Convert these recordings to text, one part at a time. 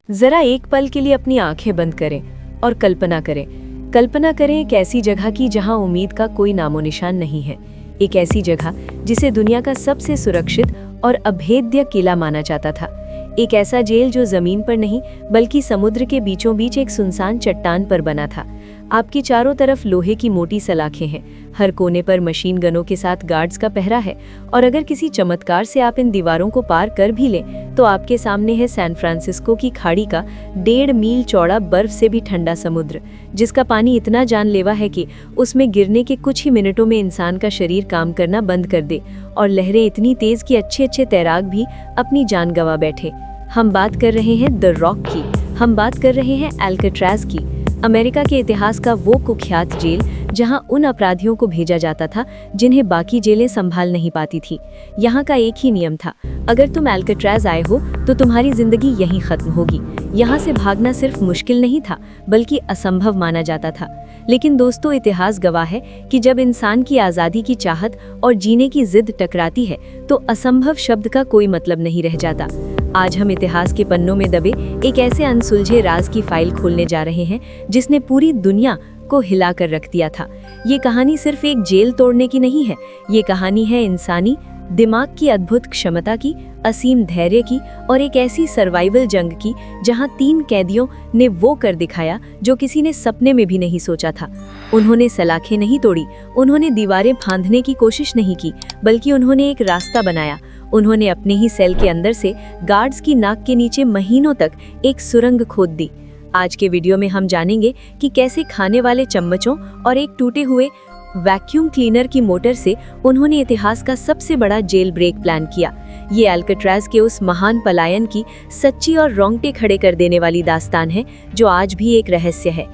जरा एक पल के लिए अपनी आंखें बंद करें और कल्पना करें। कल्पना करें एक ऐसी जगह की जहां उम्मीद का कोई नामो निशान नहीं है। एक ऐसी जगह जिसे दुनिया का सबसे सुरक्षित और अभेद्य किला माना जाता था। एक ऐसा जेल जो जमीन पर नहीं बल्कि समुद्र के बीचों बीच एक सुनसान चट्टान पर बना था। आपकी चारों तरफ लोहे की मोटी सलाखें हैं, हर कोने पर मशीन गनों के साथ गार्ड्स का पहरा है, और अगर किसी चमत्कार से आप इन दीवारों को पार कर भी लें तो आपके सामने है सैन फ्रांसिस्को की खाड़ी का 1.5 मील चौड़ा बर्फ से भी ठंडा समुद्र, जिसका पानी इतना जानलेवा है कि उसमें गिरने के कुछ ही मिनटों में इंसान का शरीर काम करना बंद कर दे, और लहरें इतनी तेज कि अच्छे तैराक भी अपनी जान गंवा बैठे। हम बात कर रहे हैं द रॉक की, हम बात कर रहे हैं अल्काट्राज़ की, अमेरिका के इतिहास का वो कुख्यात जेल जहां उन अपराधियों को भेजा जाता था जिन्हें बाकी जेलें संभाल नहीं पाती थी। यहाँ का एक ही नियम था, अगर तुम अल्काट्राज़ आए हो तो तुम्हारी जिंदगी यहीं खत्म होगी। यहाँ से भागना सिर्फ मुश्किल नहीं था बल्कि असंभव माना जाता था। लेकिन दोस्तों, इतिहास गवाह है कि जब इंसान की आज़ादी की चाहत और जीने की जिद टकराती है तो असंभव शब्द का कोई मतलब नहीं रह जाता। आज हम इतिहास के पन्नों में दबे एक ऐसे अनसुलझे राज की फाइल खोलने जा रहे हैं जिसने पूरी दुनिया को हिला कर रख दिया था। ये कहानी सिर्फ एक जेल तोड़ने की नहीं है, ये कहानी है इंसानी दिमाग की अद्भुत क्षमता की, असीम धैर्य की और एक ऐसी सर्वाइवल जंग की जहां 3 कैदियों ने वो कर दिखाया जो किसी ने सपने में भी नहीं सोचा था। उन्होंने सलाखें नहीं तोड़ी, उन्होंने दीवारें फांदने की कोशिश नहीं की, बल्कि उन्होंने एक रास्ता बनाया। उन्होंने अपने ही सेल के अंदर से गार्ड्स की नाक के नीचे महीनों तक एक सुरंग खोद दी। आज के वीडियो में हम जानेंगे कि कैसे खाने वाले चम्मचों और एक टूटे हुए वैक्यूम क्लीनर की मोटर से उन्होंने इतिहास का सबसे बड़ा जेल ब्रेक प्लान किया। ये अल्काट्राज़ के उस महान पलायन की सच्ची और रोंगटे खड़े कर देने वाली दास्तान है जो आज भी एक रहस्य है।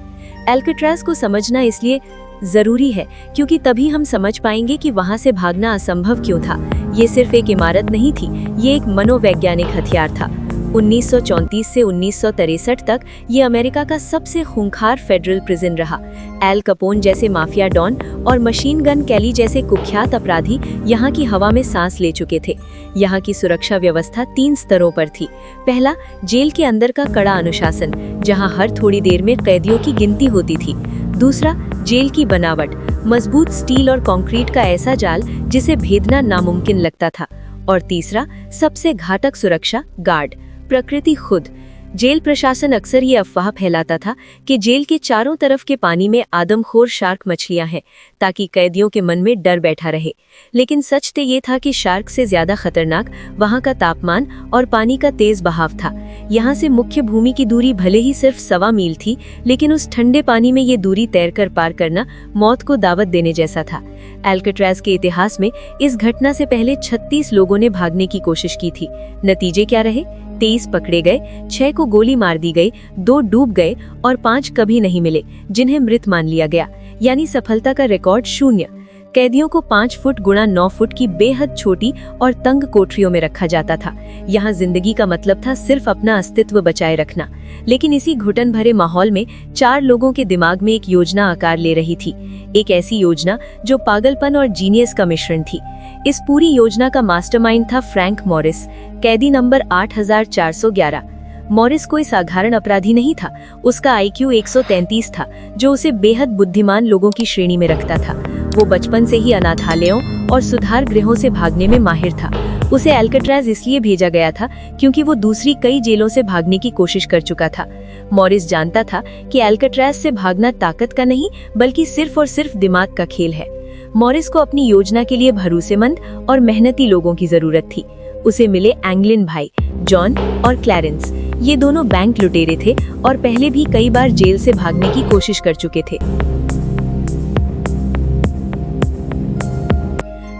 अल्काट्राज़ को समझना इसलिए जरूरी है क्योंकि तभी हम समझ पाएंगे कि वहां से भागना असंभव क्यों था। ये सिर्फ एक इमारत नहीं थी, ये एक मनोवैज्ञानिक हथियार था। 1934 से 1963 तक ये अमेरिका का सबसे खूंखार फेडरल प्रिजन रहा। एल कपोन जैसे माफिया डॉन और मशीन गन कैली जैसे कुख्यात अपराधी यहाँ की हवा में सांस ले चुके थे। यहाँ की सुरक्षा व्यवस्था 3 स्तरों पर थी। पहला, जेल के अंदर का कड़ा अनुशासन, जहाँ हर थोड़ी देर में कैदियों की गिनती होती थी। दूसरा, जेल की बनावट, मजबूत स्टील और कंक्रीट का ऐसा जाल जिसे भेदना नामुमकिन लगता था। और तीसरा, सबसे घातक सुरक्षा, गार्ड, प्रकृति खुद। जेल प्रशासन अक्सर ये अफवाह फैलाता था कि जेल के चारों तरफ के पानी में आदमखोर शार्क मछलियां हैं ताकि कैदियों के मन में डर बैठा रहे। लेकिन सच तो ये था कि शार्क से ज्यादा खतरनाक वहां का तापमान और पानी का तेज बहाव था। यहाँ से मुख्य भूमि की दूरी भले ही सिर्फ 1.25 मील थी, लेकिन उस ठंडे पानी में ये दूरी तैरकर पार करना मौत को दावत देने जैसा था। अल्काट्राज़ के इतिहास में इस घटना से पहले 36 लोगों ने भागने की कोशिश की थी। नतीजे क्या रहे? 23 पकड़े गए, 6 को गोली मार दी गई, 2 डूब गए और 5 कभी नहीं मिले, जिन्हें मृत मान लिया गया। यानी सफलता का रिकॉर्ड 0। कैदियों को 5 फुट गुणा 9 फुट की बेहद छोटी और तंग कोठरियों में रखा जाता था। यहाँ जिंदगी का मतलब था सिर्फ अपना अस्तित्व बचाए रखना। लेकिन इसी घुटन भरे माहौल में 4 लोगों के दिमाग में एक योजना आकार ले रही थी। एक ऐसी योजना जो पागलपन और जीनियस का मिश्रण थी। इस पूरी योजना का मास्टरमाइंड था फ्रैंक मॉरिस, कैदी नंबर 8411। मॉरिस कोई साधारण अपराधी नहीं था। उसका IQ 133 था, जो उसे बेहद बुद्धिमान लोगों की श्रेणी में रखता था। वो बचपन से ही अनाथालयों और सुधार गृहों से भागने में माहिर था। उसे अल्काट्राज़ इसलिए भेजा गया था क्योंकि वो दूसरी कई जेलों से भागने की कोशिश कर चुका था। मॉरिस जानता था कि अल्काट्राज़ से भागना ताकत का नहीं बल्कि सिर्फ और सिर्फ दिमाग का खेल है। मॉरिस को अपनी योजना के लिए भरोसेमंद और मेहनती लोगों की जरूरत थी। उसे मिले एंगलिन भाई, जॉन और क्लैरेंस। ये दोनों बैंक लुटेरे थे और पहले भी कई बार जेल से भागने की कोशिश कर चुके थे।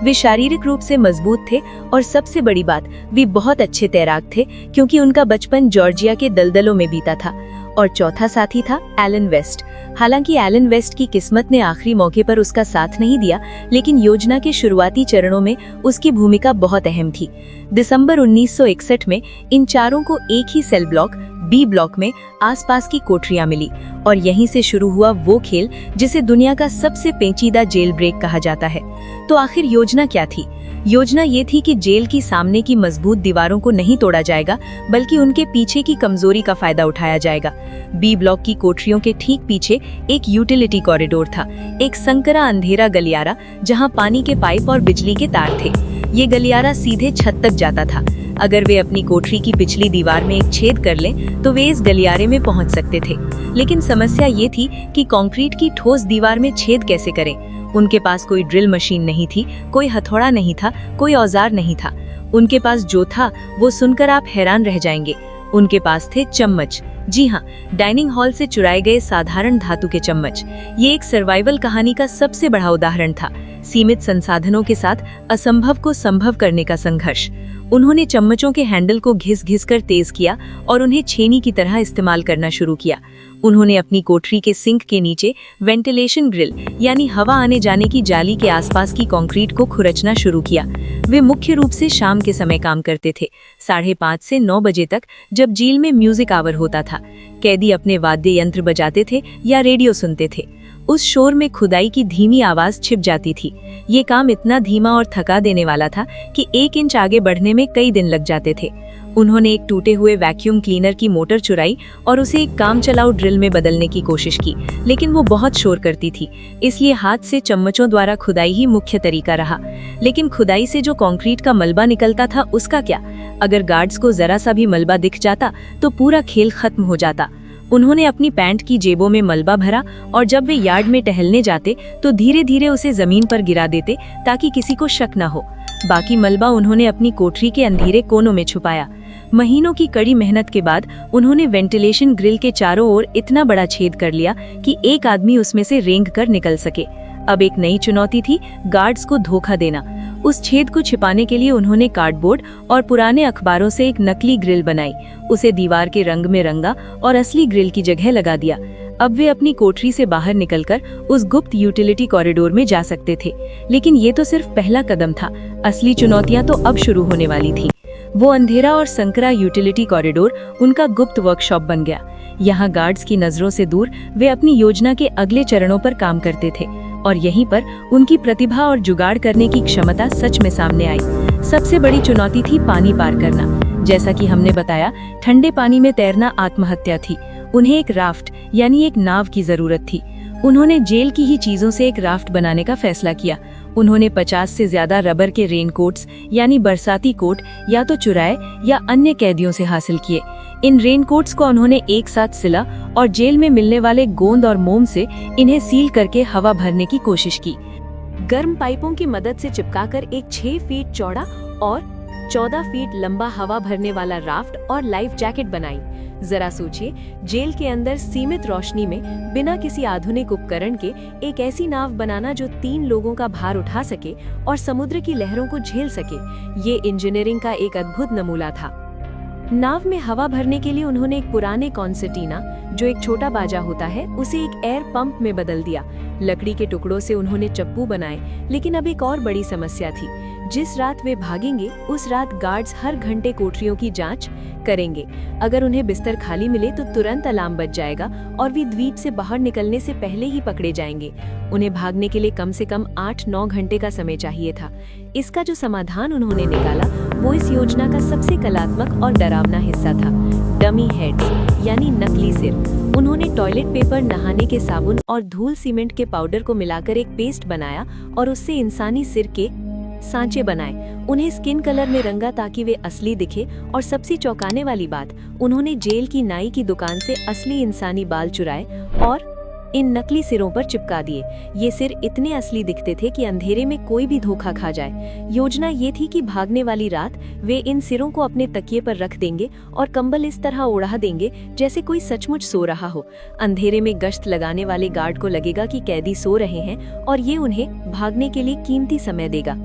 वे शारीरिक रूप से मजबूत थे और सबसे बड़ी बात, वे बहुत अच्छे तैराक थे क्योंकि उनका बचपन जॉर्जिया के दलदलों में बीता था। और चौथा साथी था एलन वेस्ट। हालांकि एलन वेस्ट की किस्मत ने आखिरी मौके पर उसका साथ नहीं दिया, लेकिन योजना के शुरुआती चरणों में उसकी भूमिका बहुत अहम थी। दिसंबर 1961 में इन चारों को एक ही सेल ब्लॉक बी ब्लॉक में आसपास की कोठरियां मिली और यहीं से शुरू हुआ वो खेल जिसे दुनिया का सबसे पेचीदा जेल ब्रेक कहा जाता है। तो आखिर योजना क्या थी? योजना ये थी कि जेल की सामने की मजबूत दीवारों को नहीं तोड़ा जाएगा, बल्कि उनके पीछे की कमजोरी का फायदा उठाया जाएगा। बी ब्लॉक की कोठरियों के ठीक पीछे एक यूटिलिटी कॉरिडोर था, एक संकरा अंधेरा गलियारा जहां पानी के पाइप और बिजली के तार थे। ये गलियारा सीधे छत तक जाता था। अगर वे अपनी कोठरी की पिछली दीवार में एक छेद कर लें, तो वे इस गलियारे में पहुंच सकते थे। लेकिन समस्या ये थी कि कंक्रीट की ठोस दीवार में छेद कैसे करें। उनके पास कोई ड्रिल मशीन नहीं थी, कोई हथौड़ा नहीं था, कोई औजार नहीं था। उनके पास जो था वो सुनकर आप हैरान रह जाएंगे। उनके पास थे चम्मच। जी हाँ, डाइनिंग हॉल से चुराए गए साधारण धातु के चम्मच। ये एक सर्वाइवल कहानी का सबसे बड़ा उदाहरण था। सीमित संसाधनों के साथ असंभव को संभव करने का संघर्ष। उन्होंने चम्मचों के हैंडल को घिस-घिस कर तेज किया और उन्हें छेनी की तरह इस्तेमाल करना शुरू किया। उन्होंने अपनी कोठरी के सिंक के नीचे वेंटिलेशन ग्रिल यानी हवा आने जाने की जाली के आसपास की कंक्रीट को खुरचना शुरू किया। वे मुख्य रूप से शाम के समय काम करते थे, 5:30 से 9 बजे तक, जब जेल में म्यूजिक आवर होता था। कैदी अपने वाद्य यंत्र बजाते थे या रेडियो सुनते थे। उस शोर में खुदाई की धीमी आवाज छिप जाती थी। ये काम इतना धीमा और थका देने वाला था कि 1 इंच आगे बढ़ने में कई दिन लग जाते थे। उन्होंने एक टूटे हुए वैक्यूम क्लीनर की मोटर चुराई और उसे एक काम चलाऊ ड्रिल में बदलने की कोशिश की, लेकिन वो बहुत शोर करती थी। इसलिए हाथ से चम्मचों द्वारा खुदाई ही मुख्य तरीका रहा। लेकिन खुदाई से जो कंक्रीट का मलबा निकलता था, उसका क्या? अगर गार्ड्स को जरा सा भी मलबा दिख जाता तो पूरा खेल खत्म हो जाता। उन्होंने अपनी पैंट की जेबों में मलबा भरा और जब वे यार्ड में टहलने जाते तो धीरे धीरे उसे जमीन पर गिरा देते ताकि किसी को शक न हो। बाकी मलबा उन्होंने अपनी कोठरी के अंधेरे कोनों में छुपाया। महीनों की कड़ी मेहनत के बाद उन्होंने वेंटिलेशन ग्रिल के चारों ओर इतना बड़ा छेद कर लिया कि एक आदमी उसमें से रेंग कर निकल सके। अब एक नई चुनौती थी गार्ड्स को धोखा देना। उस छेद को छिपाने के लिए उन्होंने कार्डबोर्ड और पुराने अखबारों से एक नकली ग्रिल बनाई, उसे दीवार के रंग में रंगा और असली ग्रिल की जगह लगा दिया। अब वे अपनी कोठरी से बाहर निकलकर उस गुप्त यूटिलिटी कॉरिडोर में जा सकते थे। लेकिन ये तो सिर्फ पहला कदम था, असली चुनौतियां तो अब शुरू होने वाली थी। वो अंधेरा और संकरा यूटिलिटी कॉरिडोर उनका गुप्त वर्कशॉप बन गया। यहाँ गार्ड्स की नजरों से दूर वे अपनी योजना के अगले चरणों पर काम करते थे और यहीं पर उनकी प्रतिभा और जुगाड़ करने की क्षमता सच में सामने आई। सबसे बड़ी चुनौती थी पानी पार करना। जैसा कि हमने बताया, ठंडे पानी में तैरना आत्महत्या थी। उन्हें एक राफ्ट यानी एक नाव की जरूरत थी। उन्होंने जेल की ही चीजों से एक राफ्ट बनाने का फैसला किया। उन्होंने 50 से ज्यादा रबर के रेनकोट्स यानी बरसाती कोट या तो चुराए या अन्य कैदियों से हासिल किए। इन रेनकोट्स को उन्होंने एक साथ सिला और जेल में मिलने वाले गोंद और मोम से इन्हें सील करके हवा भरने की कोशिश की। गर्म पाइपों की मदद से चिपकाकर एक 6 फीट चौड़ा और 14 फीट लंबा हवा भरने वाला राफ्ट और लाइफ जैकेट बनाई। जरा सोचिए, जेल के अंदर सीमित रोशनी में बिना किसी आधुनिक उपकरण के एक ऐसी नाव बनाना जो 3 लोगों का भार उठा सके और समुद्र की लहरों को झेल सके। ये इंजीनियरिंग का एक अद्भुत नमूना था। नाव में हवा भरने के लिए उन्होंने एक पुराने कॉन्सर्टीना, जो एक छोटा बाजा होता है, उसे एक एयर पंप में बदल दिया। लकड़ी के टुकड़ों से उन्होंने चप्पू बनाए। लेकिन अब एक और बड़ी समस्या थी। जिस रात वे भागेंगे, उस रात गार्ड्स हर घंटे कोठरियों की जांच करेंगे। अगर उन्हें बिस्तर खाली मिले तो तुरंत अलार्म बज जाएगा और वे द्वीप से बाहर निकलने से पहले ही पकड़े जाएंगे। उन्हें भागने के लिए कम से कम 8-9 घंटे का समय चाहिए था। इसका जो समाधान उन्होंने निकाला वो इस योजना का सबसे कलात्मक और डरावना हिस्सा था, डमी हेड्स यानी नकली सिर। उन्होंने टॉयलेट पेपर, नहाने के साबुन और धूल सीमेंट के पाउडर को मिलाकर एक पेस्ट बनाया और उससे इंसानी सिर के सांचे बनाए। उन्हें स्किन कलर में रंगा ताकि वे असली दिखे। और सबसे चौंकाने वाली बात, उन्होंने जेल की नाई की दुकान से असली इंसानी बाल चुराए और इन नकली सिरों पर चिपका दिए। ये सिर इतने असली दिखते थे कि अंधेरे में कोई भी धोखा खा जाए। योजना ये थी कि भागने वाली रात वे इन सिरों को अपने तकिए पर रख देंगे और कंबल इस तरह ओढ़ा देंगे जैसे कोई सचमुच सो रहा हो। अंधेरे में गश्त लगाने वाले गार्ड को लगेगा कि कैदी सो रहे हैं और ये उन्हें भागने के लिए कीमती समय देगा।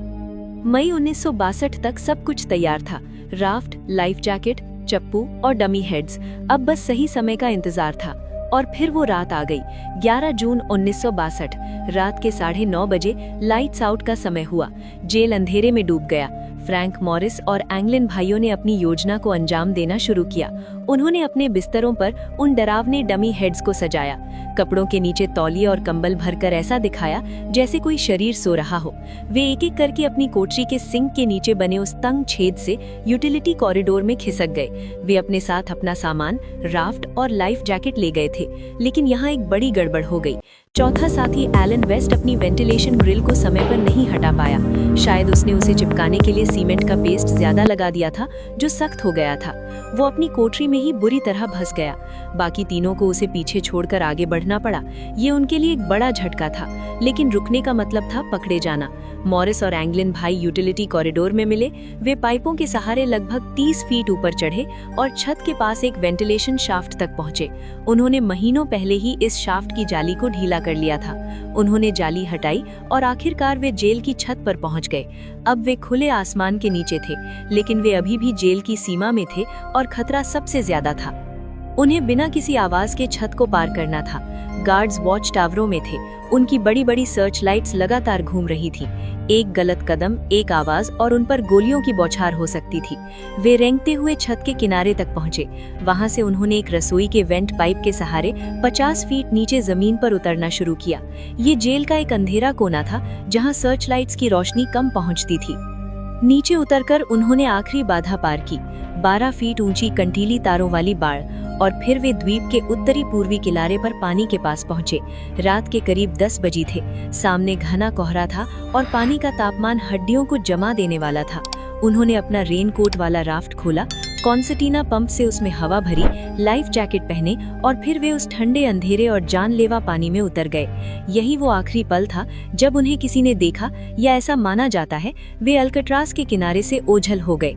मई 1962 तक सब कुछ तैयार था। राफ्ट, लाइफ जैकेट, चप्पू और डमी हेड्स। अब बस सही समय का इंतजार था। और फिर वो रात आ गई, 11 जून 1962। रात के 9:30 बजे लाइट्स आउट का समय हुआ। जेल अंधेरे में डूब गया। फ्रैंक मॉरिस और एंगलिन भाइयों ने अपनी योजना को अंजाम देना शुरू किया। उन्होंने अपने बिस्तरों पर उन डरावने डमी हेड्स को सजाया, कपड़ों के नीचे तौलिए और कंबल भरकर ऐसा दिखाया जैसे कोई शरीर सो रहा हो। वे एक एक करके अपनी कोठरी के सिंक के नीचे बने उस तंग छेद से यूटिलिटी कॉरिडोर में खिसक गए। वे अपने साथ अपना सामान, राफ्ट और लाइफ जैकेट ले गए थे, लेकिन यहाँ एक बड़ी गड़बड़ हो गई। चौथा साथी एलन वेस्ट अपनी वेंटिलेशन ग्रिल को समय पर नहीं हटा पाया। शायद उसने उसे चिपकाने के लिए सीमेंट का पेस्ट ज्यादा लगा दिया था, जो सख्त हो गया था। वो अपनी कोठरी में ही बुरी तरह फंस गया। बाकी तीनों को उसे पीछे छोड़कर आगे बढ़ना पड़ा। ये उनके लिए एक बड़ा झटका था, लेकिन रुकने का मतलब था पकड़े जाना। मॉरिस और एंगलिन भाई यूटिलिटी कॉरिडोर में मिले। वे पाइपों के सहारे लगभग 30 फीट ऊपर चढ़े और छत के पास एक वेंटिलेशन शाफ्ट तक पहुंचे। उन्होंने महीनों पहले ही इस शाफ्ट की जाली को ढीला कर लिया था। उन्होंने जाली हटाई और आखिरकार वे जेल की छत पर पहुंच गए। अब वे खुले आसमान के नीचे थे, लेकिन वे अभी भी जेल की सीमा में थे और खतरा सबसे ज्यादा था। उन्हें बिना किसी आवाज के छत को पार करना था। गार्ड्स वॉच टावरों में थे। उनकी बड़ी बड़ी सर्च लाइट्स लगातार घूम रही थी। एक गलत कदम, एक आवाज और उन पर गोलियों की बौछार हो सकती थी। वे रेंगते हुए छत के किनारे तक पहुंचे। वहां से उन्होंने एक रसोई के वेंट पाइप के सहारे 50 फीट नीचे जमीन पर उतरना शुरू किया। ये जेल का एक अंधेरा कोना था, जहां सर्च लाइट्स की रोशनी कम पहुंचती थी। नीचे उतरकर उन्होंने आखिरी बाधा पार की, 12 फीट ऊंची कंटीली तारों वाली बाड़, और फिर वे द्वीप के उत्तरी पूर्वी किनारे पर पानी के पास पहुंचे। रात के करीब 10 बजे थे। सामने घना कोहरा था और पानी का तापमान हड्डियों को जमा देने वाला था। उन्होंने अपना रेनकोट वाला राफ्ट खोला, कॉन्सर्टीना पंप से उसमें हवा भरी, लाइफ जैकेट पहने और फिर वे उस ठंडे अंधेरे और जानलेवा पानी में उतर गए। यही वो आखिरी पल था जब उन्हें किसी ने देखा, या ऐसा माना जाता है। वे अल्कट्राज के किनारे से ओझल हो गए।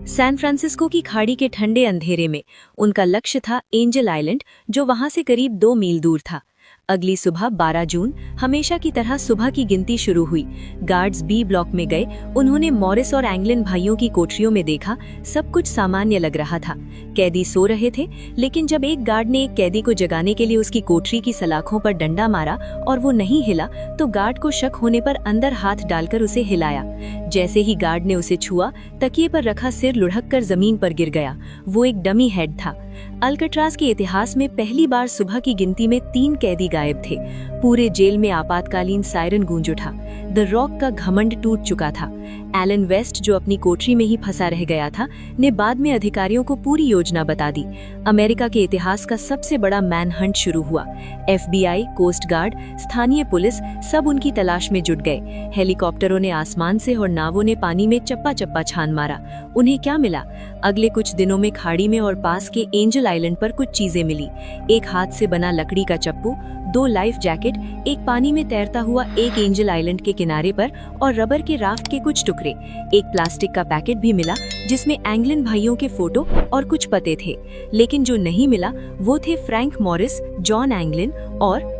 सैन फ्रांसिस्को की खाड़ी के ठंडे अंधेरे में उनका लक्ष्य था एंजल आइलैंड, जो वहां से करीब 2 मील दूर था। अगली सुबह 12 जून हमेशा की तरह सुबह की गिनती शुरू हुई। गार्ड्स बी ब्लॉक में गए। उन्होंने मॉरिस और एंगलिन भाइयों की कोठरियों में देखा। सब कुछ सामान्य लग रहा था। कैदी सो रहे थे, लेकिन जब एक गार्ड ने एक कैदी को जगाने के लिए उसकी कोठरी की सलाखों पर डंडा मारा और वो नहीं हिला, तो गार्ड को शक होने पर अंदर हाथ डालकर उसे हिलाया। जैसे ही गार्ड ने उसे छुआ, तकिए पर रखा सिर लुढ़क कर जमीन पर गिर गया। वो एक डमी हेड था। अल्कट्राज के इतिहास में पहली बार सुबह की गिनती में 3 कैदी गायब थे। पूरे जेल में आपातकालीन सायरन गूंज उठा। द रॉक का घमंड टूट चुका था। एलन वेस्ट, जो अपनी कोठरी में ही फंसा रह गया था, ने बाद में अधिकारियों को पूरी योजना बता दी। अमेरिका के इतिहास का सबसे बड़ा मैनहंट शुरू हुआ। FBI, कोस्ट गार्ड, स्थानीय पुलिस सब उनकी तलाश में जुट गए। हेलीकॉप्टरों ने आसमान से और नावों ने पानी में चप्पा चप्पा छान मारा। उन्हें क्या मिला? अगले कुछ दिनों में खाड़ी में और पास के एंजल आइलैंड पर कुछ चीजें मिली। एक हाथ से बना लकड़ी का चप्पू, 2 लाइफ जैकेट, एक पानी में तैरता हुआ एक एंजल आइलैंड के किनारे पर और रबर के राफ्ट के कुछ टुकड़े। एक प्लास्टिक का पैकेट भी मिला जिसमें एंगलिन भाइयों के फोटो और कुछ पते थे। लेकिन जो नहीं मिला वो थे फ्रैंक मॉरिस, जॉन एंगलिन और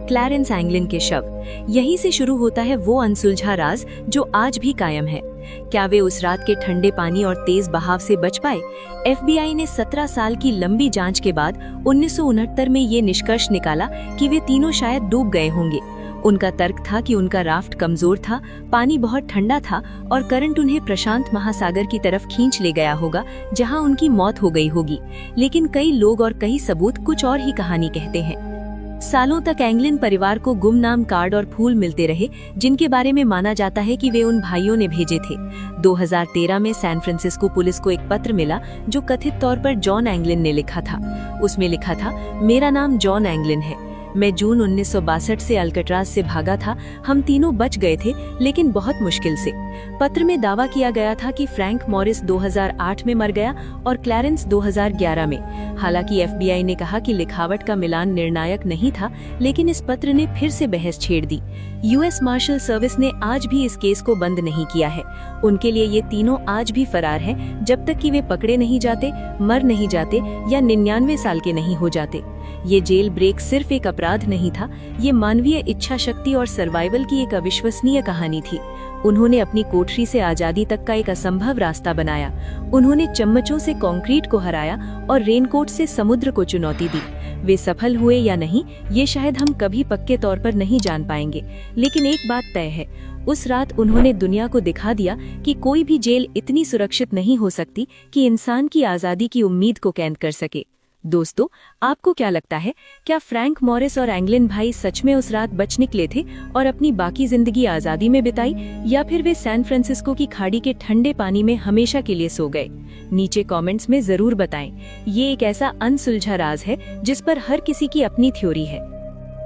क्लैरेंस एंगलिन के शव। यहीं से शुरू होता है वो अनसुलझा राज जो आज भी कायम है। क्या वे उस रात के ठंडे पानी और तेज बहाव से बच पाए? FBI ने 17 साल की लंबी जांच के बाद 1969 में ये निष्कर्ष निकाला कि वे तीनों शायद डूब गए होंगे। उनका तर्क था कि उनका राफ्ट कमजोर था, पानी बहुत ठंडा था और करंट उन्हें प्रशांत महासागर की तरफ खींच ले गया होगा, जहां उनकी मौत हो गई होगी। लेकिन कई लोग और कई सबूत कुछ और ही कहानी कहते हैं। सालों तक एंगलिन परिवार को गुमनाम कार्ड और फूल मिलते रहे, जिनके बारे में माना जाता है कि वे उन भाइयों ने भेजे थे। 2013 में सैन फ्रांसिस्को पुलिस को एक पत्र मिला जो कथित तौर पर जॉन एंगलिन ने लिखा था। उसमें लिखा था, मेरा नाम जॉन एंगलिन है। मैं जून 1962 से अल्कट्राज से भागा था। हम तीनों बच गए थे, लेकिन बहुत मुश्किल से। पत्र में दावा किया गया था कि फ्रैंक मॉरिस 2008 में मर गया और क्लैरेंस 2011 में। हालांकि FBI ने कहा कि लिखावट का मिलान निर्णायक नहीं था, लेकिन इस पत्र ने फिर से बहस छेड़ दी। US मार्शल सर्विस ने आज भी इस केस को बंद नहीं किया है। उनके लिए ये तीनों आज भी फरार हैं, जब तक कि वे पकड़े नहीं जाते, मर नहीं जाते या 99 साल के नहीं हो जाते। ये जेल ब्रेक सिर्फ एक अपराध नहीं था, ये मानवीय इच्छा शक्ति और सर्वाइवल की एक अविश्वसनीय कहानी थी। उन्होंने अपनी कोठरी से आजादी तक का एक असंभव रास्ता बनाया। उन्होंने चम्मचों से कंक्रीट को हराया और रेनकोट से समुद्र को चुनौती दी। वे सफल हुए या नहीं ये शायद हम कभी पक्के तौर पर नहीं जान पाएंगे, लेकिन एक बात तय है, उस रात उन्होंने दुनिया को दिखा दिया कि कोई भी जेल इतनी सुरक्षित नहीं हो सकती कि इंसान की आज़ादी की उम्मीद को कैद कर सके। दोस्तों, आपको क्या लगता है, क्या फ्रैंक मॉरिस और एंगलिन भाई सच में उस रात बच निकले थे और अपनी बाकी जिंदगी आज़ादी में बिताई, या फिर वे सैन फ्रांसिस्को की खाड़ी के ठंडे पानी में हमेशा के लिए सो गए? नीचे कमेंट्स में जरूर बताएं। ये एक ऐसा अनसुलझा राज है जिस पर हर किसी की अपनी थ्योरी है।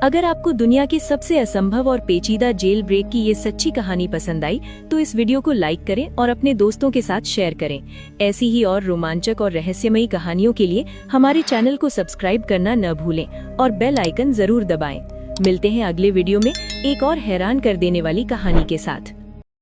अगर आपको दुनिया की सबसे असंभव और पेचीदा जेल ब्रेक की ये सच्ची कहानी पसंद आई तो इस वीडियो को लाइक करें और अपने दोस्तों के साथ शेयर करें। ऐसी ही और रोमांचक और रहस्यमयी कहानियों के लिए हमारे चैनल को सब्सक्राइब करना न भूलें और बेल आइकन जरूर दबाएं। मिलते हैं अगले वीडियो में एक और हैरान कर देने वाली कहानी के साथ।